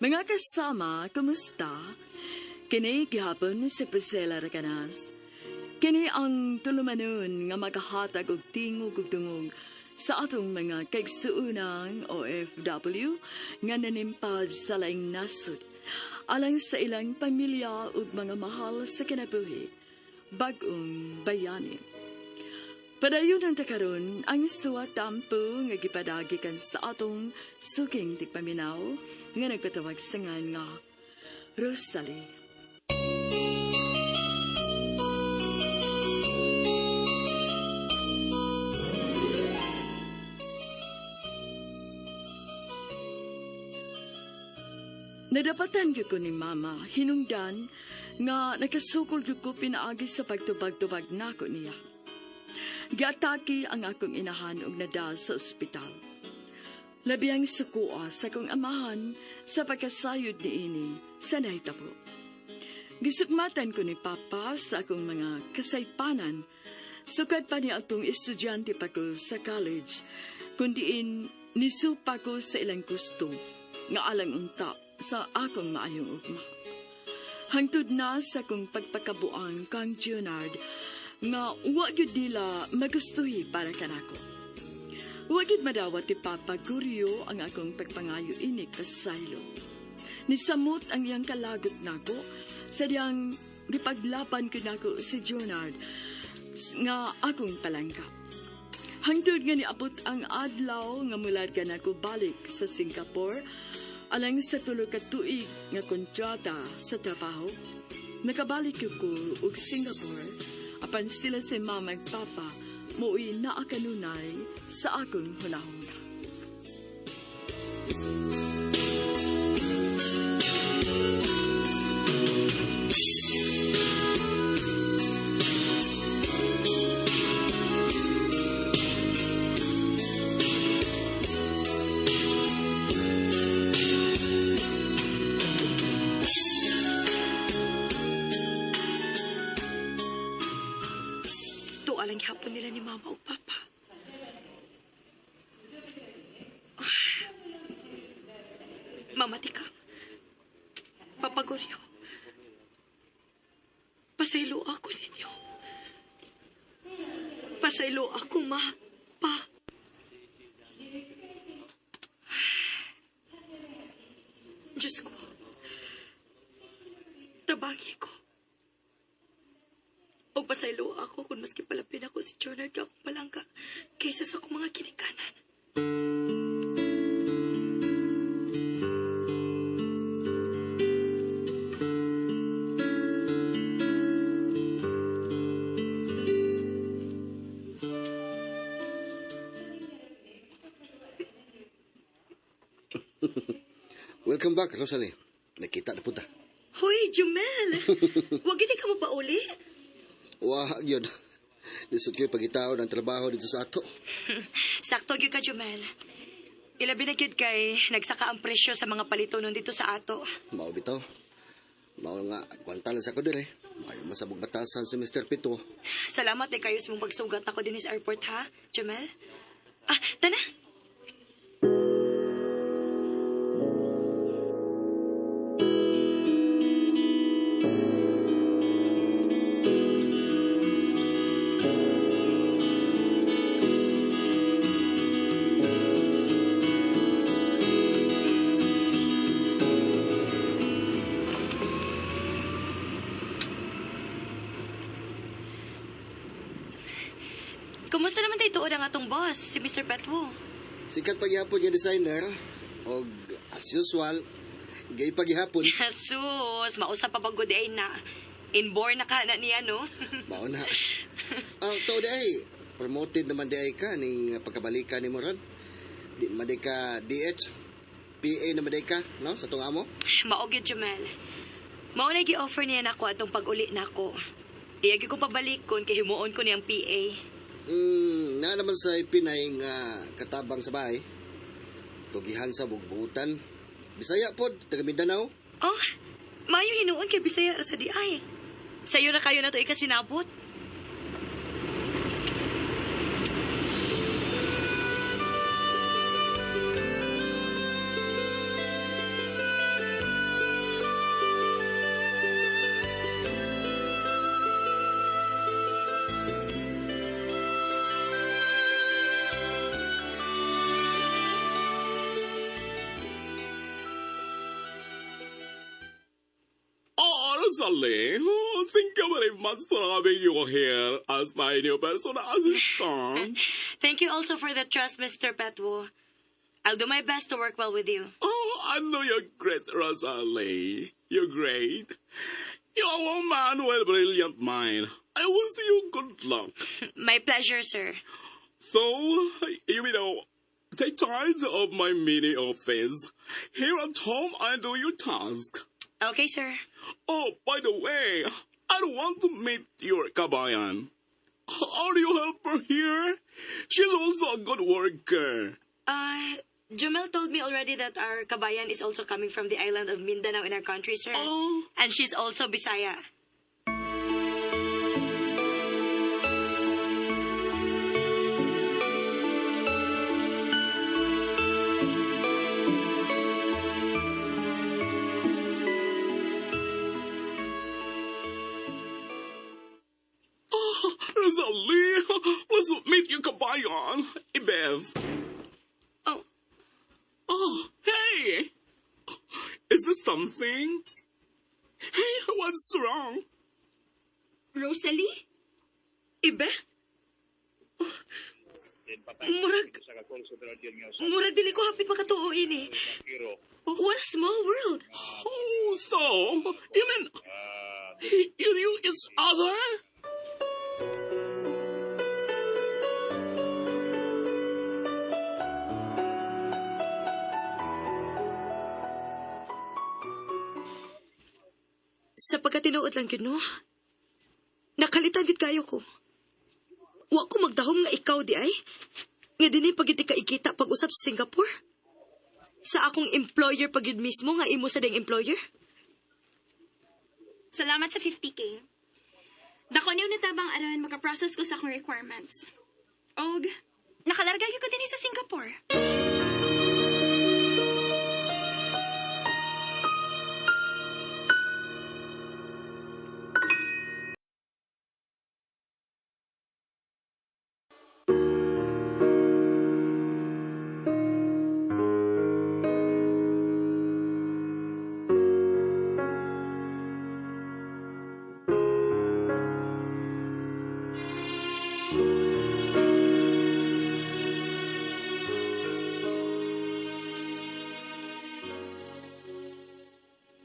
Mga kasama, kumusta? Kini gihapon si Priscilla Raganas. Kini ang tulumanon nga makahatag og tingog ug dungog sa atong mga kaigsuunang OFW nga nanimpad sa laing nasod alang sa ilang pamilya ug mga mahal sa kinabuhi. BagOng Bayani. Padayon ang takaron ang suwat tampo nga gipadagikan sa atong suking tigpaminaw nga nagpatawag sa nga Rosalie. Nadapatan ko ni Mama, hinungdan nga nakasukol ko pinaagi sa pagtubag-tubag nako niya. Giatake ang akong inahan og nadal sa ospital. Labiyang sukua sa akong amahan sa pagkasayod niini sa nahitabo. Gisukmatan ko ni Papa sa akong mga kasaypanan, sukad pa ni atong estudyante pa ko sa college, kundiin nisupa ko sa ilang gusto nga alang unta sa akong maayong ugma. Hangtod na sa akong pagpakabuang kang Junard nga wag yun nila magustuhi para kanako. Wag yun madawat ti Papa Guryo ang akong pagpangayo inik pasaylo. Nisamot ang iyang kalagot nako sa diyang gipaglaban ko nako si Junard nga akong palangka. Hangtod nga niabot ang adlaw nga mulad ka nako balik sa Singapore alang sa tulo ka tuig nga kontrata sa trabaho. Nakabalik ko og Singapore apan sila si Mama ug Papa mo'y naakanunay sa akong hunahuna. Alang hapon nila ni Mama o Papa. Mama, tika. Papa Goryo. Pasaylo ako ninyo. Pasaylo ako, Ma. Pa. Diyos ko. Tabagi ko. O pasaylo ako kung maski palapin ako si Jonard ka akong palangka kaysa sa akong mga kinikanan. Welcome back, Rosalie. Nakita na punta. Hoy, Jumel! Huwag hindi ka mapauli. Wah, yun. Lisod ko'y pagitaw ng trabaho dito sa ato. Sakto gyud ka, Jumel. Ilabi na gyud kay nagsaka ang presyo sa mga palitonon dito sa ato. Mao bitaw. Mao nga, kwantalan sa ko dire. Mayo masabog batasan si Mr. Pito. Salamat kayo sa mong pagsugat ako din sa airport, ha, Jumel? Tana! Kumusta naman tayo tuod ang atong boss, si Mr. Petwo? Sikat paghihapon yung designer. O, as usual, gay paghihapon. Jesus, mausap pa bagod ay na. Inborn na ka na niya, no? Mao na. To day, promoted naman day ka ning pagkabalikan ni Moran. Di naman day ka DH. PA naman day ka, no? Sa tunga mo. Maogid, Jumel. Maunay gi-offer niya na ako atong pag-uli na ako. Iyagi ko pabalikon kay himuon ko niyang PA. Na naman sa Pinay nga katabang sa bahay. Tugihan sa bugbutan. Bisaya pod, taga Mindanao. Oh, mayo hinuon kay Bisaya ra sa di ay. Sayo na kayo na to ikasinabot. Rosalie, thank you very much for having you here as my new personal assistant. Thank you also for the trust, Mr. Petwo. I'll do my best to work well with you. Oh, I know you're great, Rosalie. You're great. You're a woman with a brilliant mind. I wish you good luck. My pleasure, sir. So, take charge of my mini office. Here at home, I do your task. Okay, sir. Oh, by the way, I want to meet your kabayan. Are you help her here? She's also a good worker. Jumel told me already that our kabayan is also coming from the island of Mindanao in our country, sir. Oh, And she's also Bisaya. Rosalie, let's meet your kabayan. Ibez. Oh, Oh, hey! Is there something? Hey, what's wrong? Rosalie? Ibeth? Murag dili ko hapit makatuuin eh. What a small world. Oh, so, you mean, you knew each other? Sa pagkatinuod lang yun, no? Nakalitan yun kayo ko. Wa ko magdahom nga ikaw di ay. Nga din pag iti kaikita pag-usap sa Singapore. Sa akong employer pag yun mismo nga imo sa ding employer. Salamat sa 50K. Dako niyo natabang aron makaprocess ko sa akong requirements. Og, nakalarga ko din sa Singapore.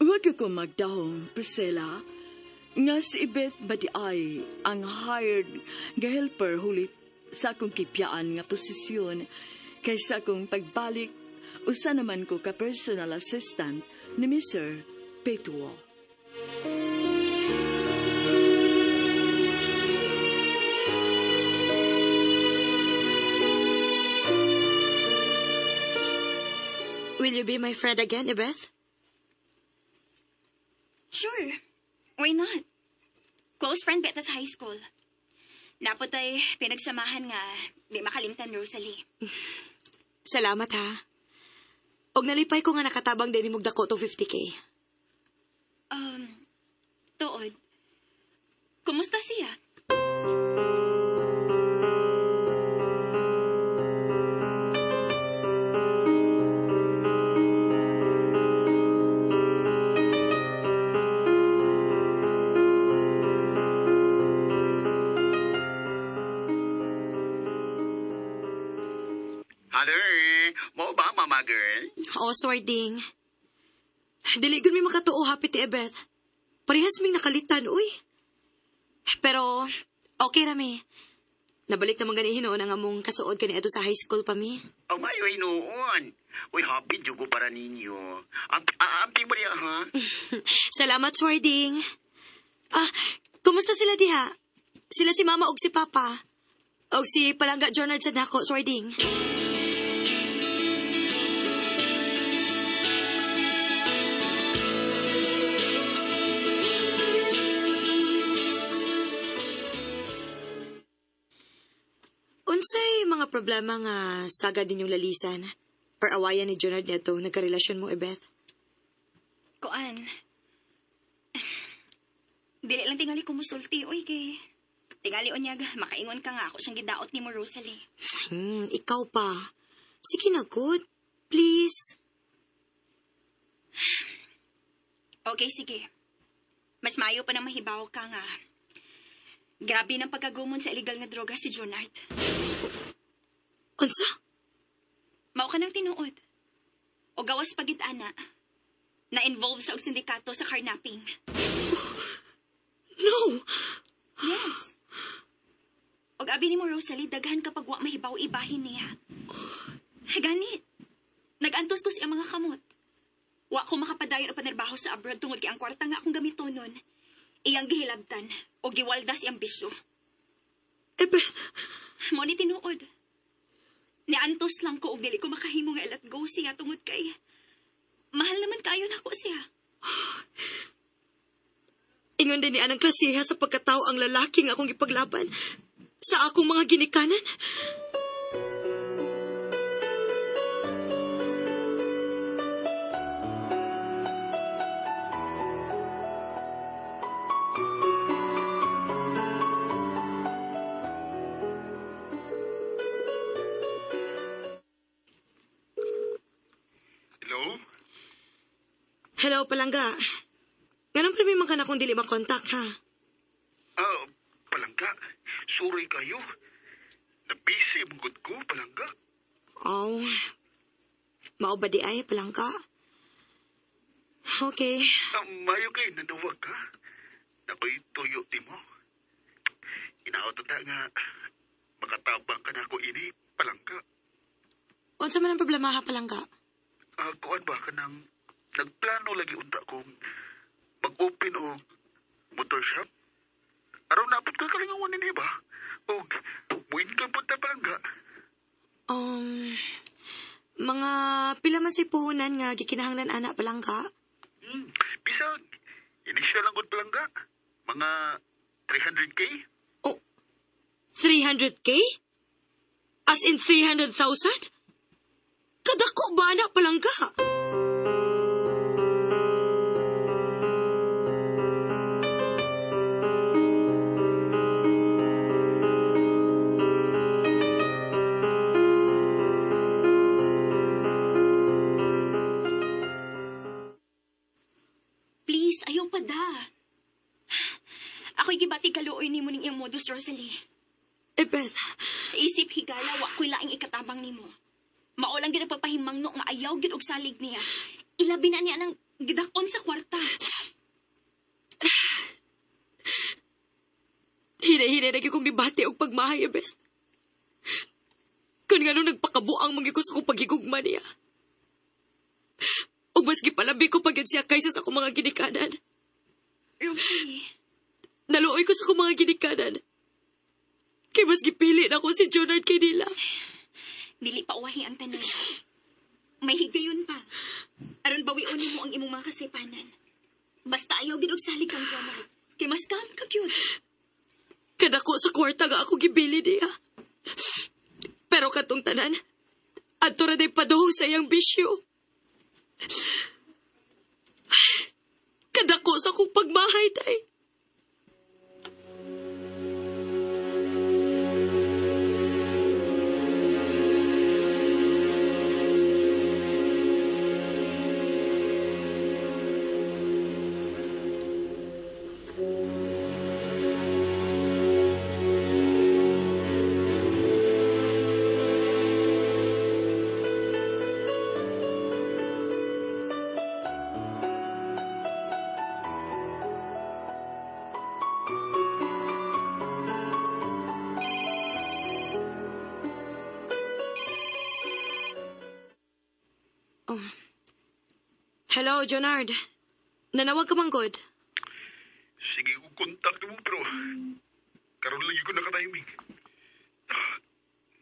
Huwag ko magdahong, Priscilla, nga si Ibeth ba di ay ang hired nga helper huli sa akong kipyaan nga posisyon kaysa akong pagbalik usa naman ko ka personal assistant ni Mr. Petwo. Will you be my friend again, Ibeth? Sure. Why not? Close friend beta sa high school. Napot ay pinagsamahan nga di makalimtan, Rosalie. Salamat ha. Og nalipay ko nga nakatabang din imong dako to 50K. Tuod. Kumusta siya? Hello, mo ba, mama girl? Oo, swording. Dili gud mi makatuo hapit ti Ibeth. Parehas ming nakalitan, uy. Pero, okay rami. Nabalik naman gani hinoon ang among kasuod kani ato sa high school pa mi. Oh, mayo noon. Uy, happy jugo para ninyo. Amping mo niya, ha? Salamat, swording. Kumusta sila diha? Sila si mama og si papa. Og si Palangga Jonard sa nako, swording. Unsay mga problema nga sagad ninyong lalisan? Or awayan ni Jonard neto nagkarelasyon mo, Ibeth? Kuan. Dili lang tingali ko musulti, oy kay. Tingali onyag, makaingon ka nga ako siyang gidaot ni mo, Rosalie. Ikaw pa. Sige na, good. Please. Okay, sige. Mas mayo pa na mahibaw ka nga. Grabe ng pagkagumon sa illegal nga droga si Junard. Unsa? Mao ka ng tinuod. O gawas pagit-ana. Na-involve sa og sindikato sa carnapping. No! Yes. Og abi ni mo, Rosalie, daghan kapag wa mahibaw ibahin niya. Gani, nag-antos ko siya mga kamot. Wa ko makapadayon o panarbaho sa abroad tungod kay ang kwarta nga akong gamiton nun. Iyang gihilabtan o giwaldas iyang bisyo. Beth, Mo ni tinuod. Niantos lang ko og dili ko makahimo nga let go siya tungod kay mahal naman kayo na ko siya. ingon din ni anang klasiha sa pagkatao ang lalaki nga akong ipaglaban sa akong mga ginikanan. Hello? Hello, palangga. Ganun pa man ka na kung dili makontak, ha? Palangga. Sorry kayo. Nabisi ang good ko, palangga. Oh, mao ba di ay, palangga? Okay. Mayo kay naduwag ka. Nako'y tuyo di mo. Inaot ta nga makatabang ka na ako ini, palangga. Unsa man ang problema, ha, palangga? Kuan ba ka nang nagplano lagi unta kong mag-open o motor shop? Araw napot ko kalingawan ni ba? O muin ka punta palangga. Mga pila man si puhunan nga gikinahanglan anak, palangga? Bisag, initial lang gud palangga. Mga 300K? Oh, 300K? As in 300,000? Kadako ba na, palangga? Please, ayaw pa da. Ako'y gibati kaluoy ni mo ning iyang modus, Rosalie. Beth, Isip higala, wa ko'y laing ikatabang nimo. Maulang gid nagpapahimang no nga ayaw gid og salig niya. Ilabi na niya ng gidakon sa kwarta. hina-hina na kong dibati og pagmahay, Beth. Kung nga nung nagpakabuang mong ko sa kong pagigugma niya. Og mas gipalabi ko pagyan siya kaysa sa akong mga ginikanan. Rosalie, Naluoy ko sa akong mga ginikanan. Kay mas gipili na ako si Jonard kay nila. dili pa uwahi ang tanan. May higayon pa. Aron bawion nimo ang imong mga kasipanan. Basta ayaw gid og salig kang Jonard. Kay mas kam ka cute. Kadako sa kwarta nga ako gibili niya. Pero katong tanan, adto ra day paduhong sa iyang bisyo. Kadako sa akong pagmahay, tay. Hello, Jonard. Nanawag ka man, God. Sige ko kontak mo pero karon lagi ko nakatiming.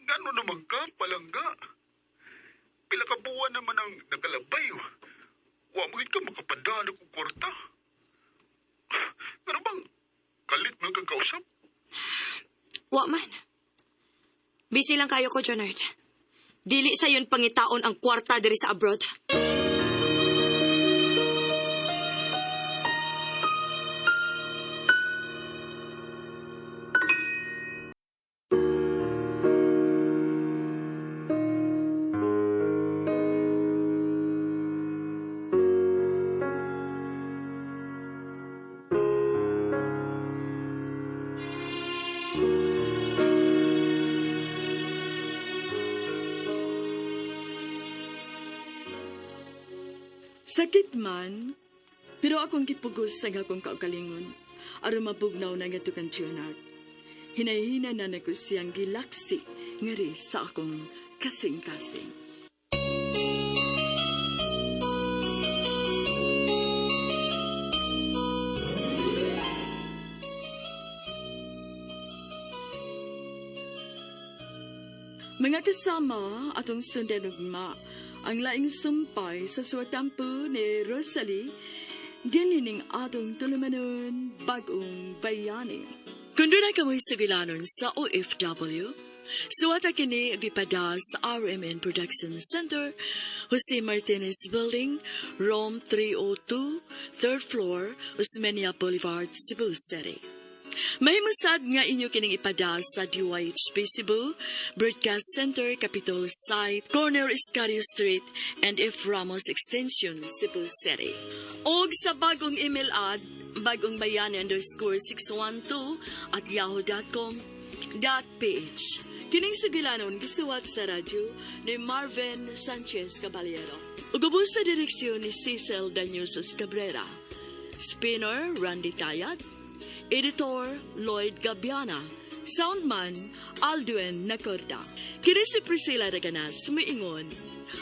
Ngano naman ka, palangga? Pila ka buwan naman ang nakalabay. Wa mo gid ka makapadaan akong kwarta. Ano bang kalit mo kang kausap? Wa man. Busy lang kayo ko, Jonard. Dili sa yun pangitaon ang kwarta diri sa abroad. Sakit man, pero akong kipugos sa akong kaugalingon, aron mabugnaw na nga tukang tiyonak. Hinahina na nako siyang gilaksi ngari sa akong kasing-kasing. Mga kasama atong sundan ugma, ang laing sumpay sa suwatampo ni Rosalie, dinining atong tulumanon BagOng Bayani. Kung doon ay kamoy sugilanon sa OFW, suwata kini agipada sa RMN Production Center, Jose Martinez Building, Rome 302, 3rd floor, Osmeña Boulevard, Cebu City. Mahimusad nga inyo kining ipada sa DYHP Cebu, Broadcast Center, Capitol Site, Corner Escario Street, and F. Ramos Extension, Cebu City. O sa bagong email ad, bagongbayani_612@yahoo.com.ph. Kining sugilanon gisuwat sa radyo ni Marvin Sanchez Caballero. Ugubos sa direksyon ni Cecil Daniusos Cabrera. Spinner, Randy Tayat. Editor, Lloyd Gabiana. Soundman, Aldwin Nacorda. Kini si Priscilla Raganas, sumiingon.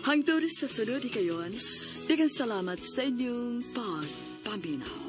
Hangtod sa sunod ikayon, dagang salamat sa inyong pagpaminaw.